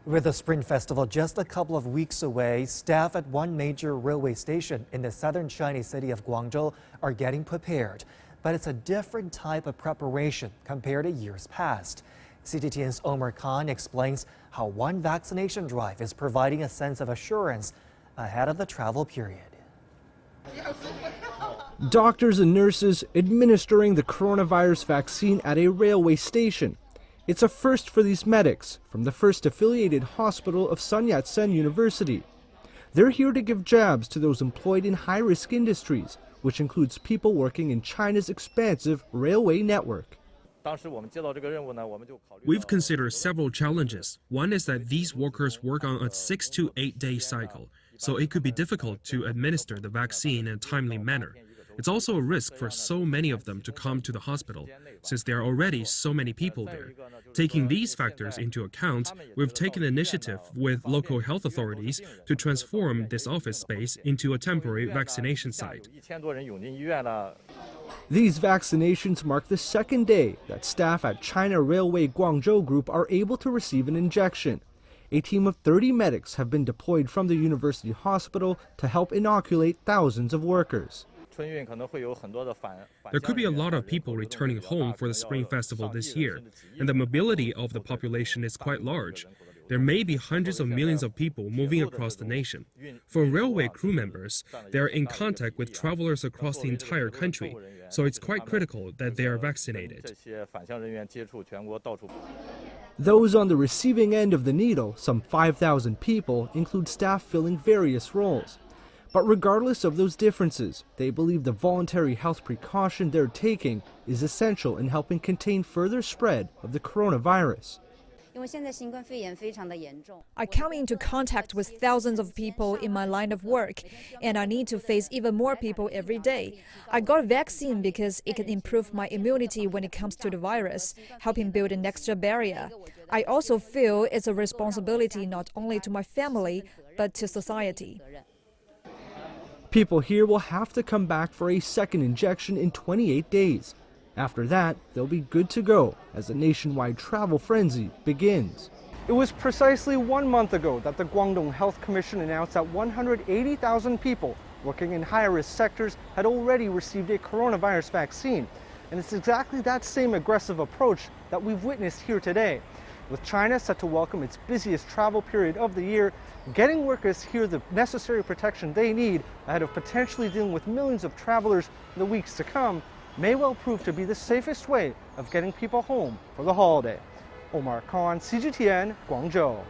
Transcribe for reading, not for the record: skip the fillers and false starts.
With the Spring Festival just a couple of weeks away, staff at one major railway station in the southern Chinese city of Guangzhou are getting prepared. But it's a different type of preparation compared to years past. CGTN's Omar Khan explains how one vaccination drive is providing a sense of assurance ahead of the travel period. Doctors and nurses administering the coronavirus vaccine at a railway station. It's a first for these medics from the first affiliated hospital of Sun Yat-sen University. They're here to give jabs to those employed in high-risk industries, which includes people working in China's expansive railway network. We've considered several challenges. One is that these workers work on a 6 to 8 day cycle, so it could be difficult to administer the vaccine in a timely manner. It's also a risk for so many of them to come to the hospital, since there are already so many people there. Taking these factors into account, we've taken initiative with local health authorities to transform this office space into a temporary vaccination site. These vaccinations mark the second day that staff at China Railway Guangzhou Group are able to receive an injection. A team of 30 medics have been deployed from the university hospital to help inoculate thousands of workers. There could be a lot of people returning home for the Spring Festival this year, and the mobility of the population is quite large. There may be hundreds of millions of people moving across the nation. For railway crew members, they are in contact with travelers across the entire country, so it's quite critical that they are vaccinated. Those on the receiving end of the needle, some 5,000 people, include staff filling various roles. But regardless of those differences, they believe the voluntary health precaution they're taking is essential in helping contain further spread of the coronavirus. I come into contact with thousands of people in my line of work, and I need to face even more people every day. I got a vaccine because it can improve my immunity when it comes to the virus, helping build an extra barrier. I also feel it's a responsibility not only to my family, but to society. People here will have to come back for a second injection in 28 days. After that, they'll be good to go as the nationwide travel frenzy begins. It was precisely 1 month ago that the Guangdong Health Commission announced that 180,000 people working in high-risk sectors had already received a coronavirus vaccine. And it's exactly that same aggressive approach that we've witnessed here today. With China set to welcome its busiest travel period of the year, getting workers here the necessary protection they need ahead of potentially dealing with millions of travelers in the weeks to come may well prove to be the safest way of getting people home for the holiday. Omar Khan, CGTN, Guangzhou.